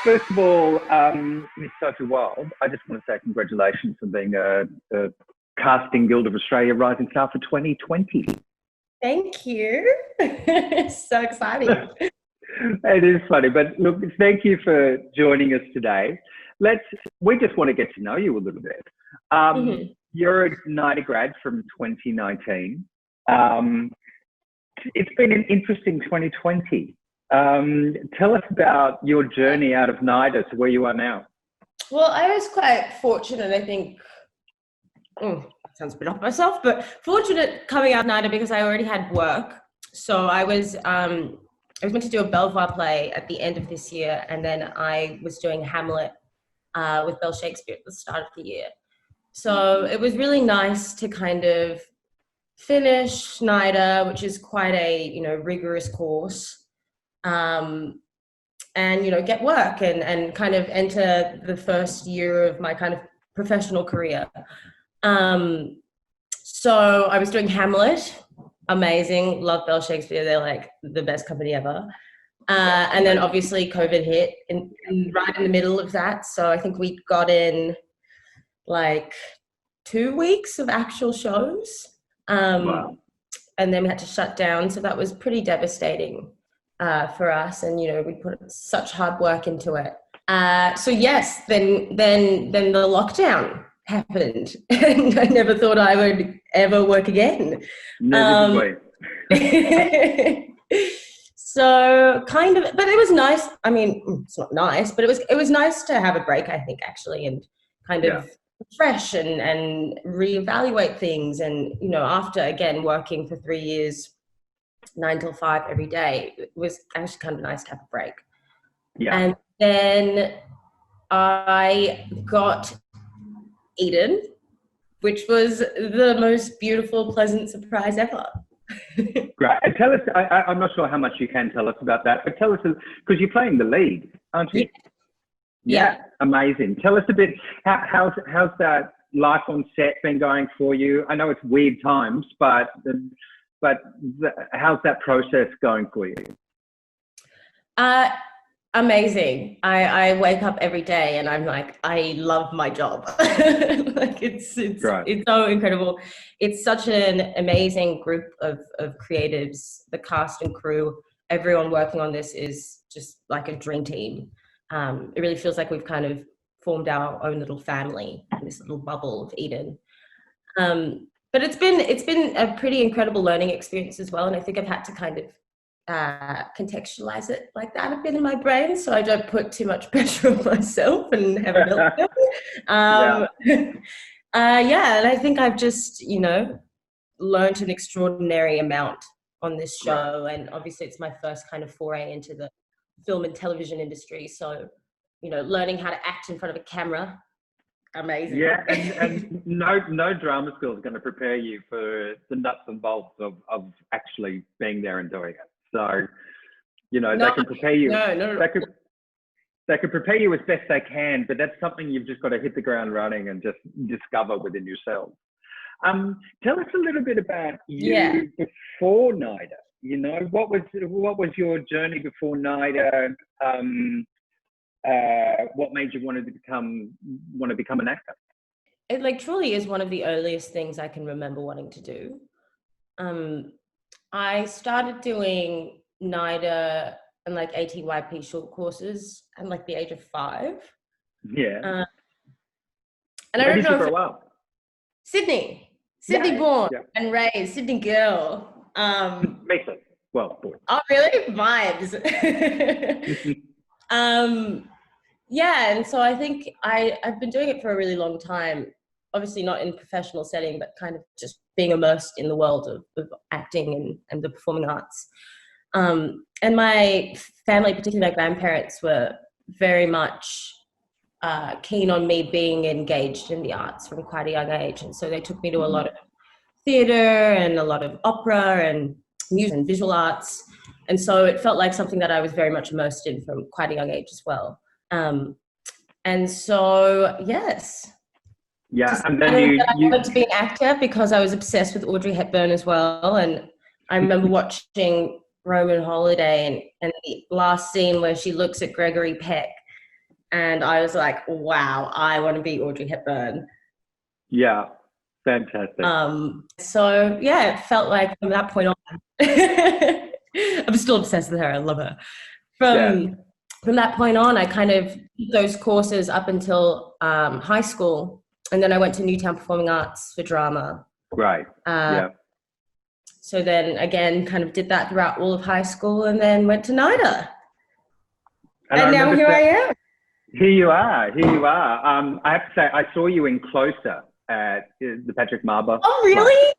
first of all, Miss Sophie Wilde, I just want to say congratulations on being a Casting Guild of Australia Rising Star for 2020. Thank you. So exciting. It is funny, but look, thank you for joining us today. We just want to get to know you a little bit. You're a NIDA grad from 2019. It's been an interesting 2020. Tell us about your journey out of NIDA to where you are now. Well, I was quite fortunate, I think. Sounds a bit off myself, but fortunate coming out of NIDA because I already had work. So I was meant to do a Belvoir play at the end of this year, and then I was doing Hamlet with Bell Shakespeare at the start of the year. So it was really nice to kind of finish NIDA, which is quite a rigorous course, and get work and kind of enter the first year of my kind of professional career. So I was doing Hamlet, amazing, love Bell Shakespeare, they're like the best company ever. And then obviously COVID hit right in the middle of that. So I think we got in like 2 weeks of actual shows. Wow. And then we had to shut down. So that was pretty devastating for us. And, we put such hard work into it. So yes, then the lockdown happened, and I never thought I would ever work again. Never did we. So kind of, but it was nice. I mean, it's not nice, but it was nice to have a break, I think, actually, and kind of refresh and reevaluate things. And, after, again, working for 3 years, 9 till 5 every day, it was actually kind of nice to have a break. Yeah. And then I got Keiynan, which was the most beautiful, pleasant surprise ever. Great. And tell us, I'm not sure how much you can tell us about that, but tell us, because you're playing the lead, aren't you? Yeah. Amazing. Tell us a bit, how's that life on set been going for you? I know it's weird times, but how's that process going for you? Amazing. I wake up every day and I'm like, I love my job. Like it's so incredible. It's such an amazing group of creatives, the cast and crew. Everyone working on this is just like a dream team. It really feels like we've kind of formed our own little family in this little bubble of Eden. But it's been a pretty incredible learning experience as well. And I think I've had to kind of contextualize it like that a bit in my brain, so I don't put too much pressure on myself and have a meltdown. And I think I've just learned an extraordinary amount on this show, and obviously it's my first kind of foray into the film and television industry, so learning how to act in front of a camera, amazing. And no drama school is going to prepare you for the nuts and bolts of actually being there and doing it. So, they can prepare you. They can prepare you as best they can, but that's something you've just got to hit the ground running and just discover within yourself. Tell us a little bit about you before NIDA. What was your journey before NIDA? What made you want to become an actor? It truly is one of the earliest things I can remember wanting to do. I started doing NIDA and ATYP short courses at the age of 5. Yeah. And I don't know for a while. Sydney born and raised, Sydney girl. Mason. Well, boy. Oh, really? Vibes. And so I think I've been doing it for a really long time, obviously not in professional setting, but kind of just being immersed in the world of acting and the performing arts. And my family, particularly my grandparents, were very much keen on me being engaged in the arts from quite a young age. And so they took me to a lot of theatre and a lot of opera and music and visual arts. And so it felt like something that I was very much immersed in from quite a young age as well. And so, yes. Yeah, and then I wanted to be an actor because I was obsessed with Audrey Hepburn as well. And I remember watching Roman Holiday and the last scene where she looks at Gregory Peck and I was like, wow, I want to be Audrey Hepburn. Yeah, fantastic. So yeah, it felt like from that point on, I'm still obsessed with her. I love her. From that point on, I kind of did those courses up until high school, and then I went to Newtown Performing Arts for drama. Right. So then again, kind of did that throughout all of high school, and then went to NIDA. And now here I am. Here you are. I have to say, I saw you in Closer at the Patrick Marber. Oh, really?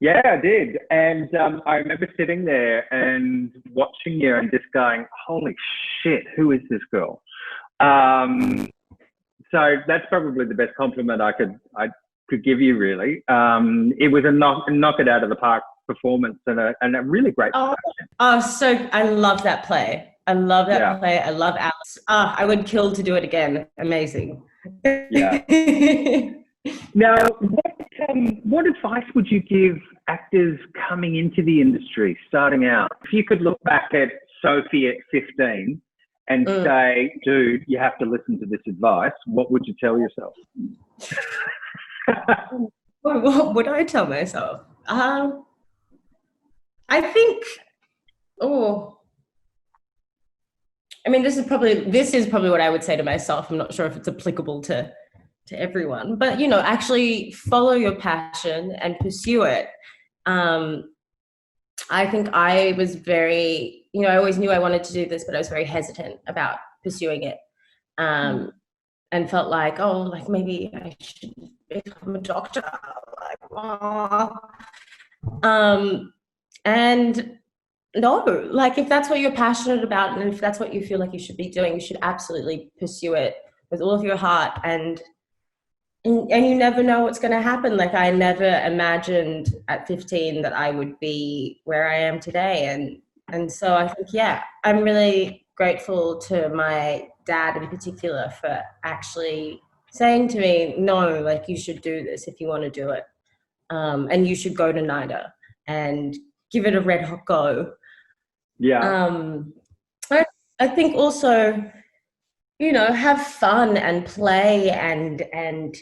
Yeah, I did. And I remember sitting there and watching you and just going, holy shit, who is this girl? So that's probably the best compliment I could give you, really. It was a knock it out of the park performance and a really great production. So I love that play. I love that play. I love Alice. I would kill to do it again. Amazing. Yeah. Now, what advice would you give actors coming into the industry, starting out? If you could look back at Sophie at 15 and say, dude, you have to listen to this advice, what would you tell yourself? What would I tell myself? I think, this is probably what I would say to myself. I'm not sure if it's applicable to everyone, but, actually follow your passion and pursue it. I think I was very, I always knew I wanted to do this, but I was very hesitant about pursuing it. And felt like, maybe I should become a doctor. And no, if that's what you're passionate about and if that's what you feel like you should be doing, you should absolutely pursue it with all of your heart. And you never know what's going to happen. I never imagined at 15 that I would be where I am today. And so I think, I'm really grateful to my dad in particular for actually saying to me, no, you should do this if you want to do it. And you should go to NIDA and give it a red hot go. Yeah. I think also, have fun and play and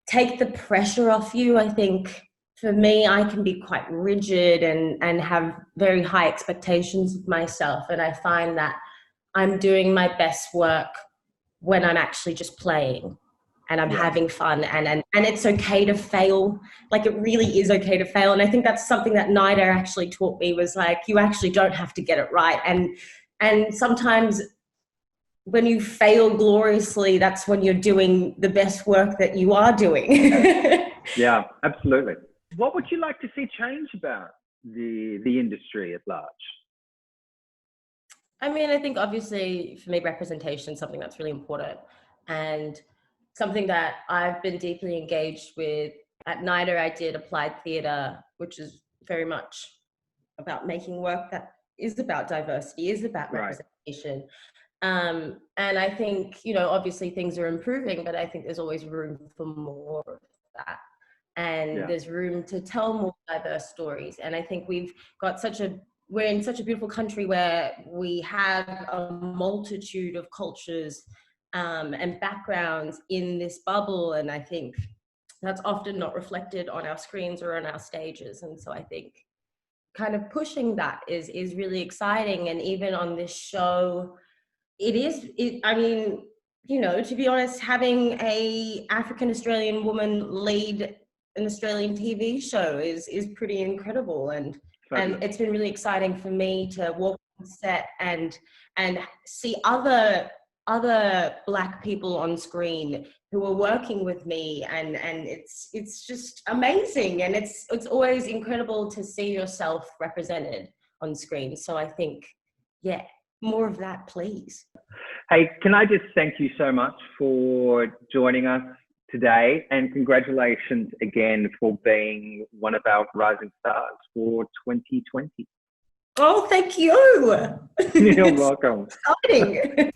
take the pressure off you. I think for me, I can be quite rigid and have very high expectations of myself. And I find that I'm doing my best work when I'm actually just playing and I'm having fun and it's okay to fail. It really is okay to fail. And I think that's something that NIDA actually taught me was you actually don't have to get it right. And sometimes when you fail gloriously, that's when you're doing the best work that you are doing. Yeah, absolutely. What would you like to see change about the industry at large? I think obviously for me, representation is something that's really important and something that I've been deeply engaged with. At NIDA, I did applied theatre, which is very much about making work that is about diversity, is about representation. And I think, obviously things are improving, but I think there's always room for more of that. And there's room to tell more diverse stories. And I think we're in such a beautiful country where we have a multitude of cultures and backgrounds in this bubble. And I think that's often not reflected on our screens or on our stages. And so I think kind of pushing that is really exciting. And even on this show, to be honest, having a African Australian woman lead an Australian TV show is pretty incredible. And it's been really exciting for me to walk on set and see other Black people on screen who are working with me, and it's just amazing. And it's always incredible to see yourself represented on screen. So I think, more of that, please. Hey, can I just thank you so much for joining us today, and congratulations again for being one of our rising stars for 2020. Oh, thank you. You're welcome. Exciting.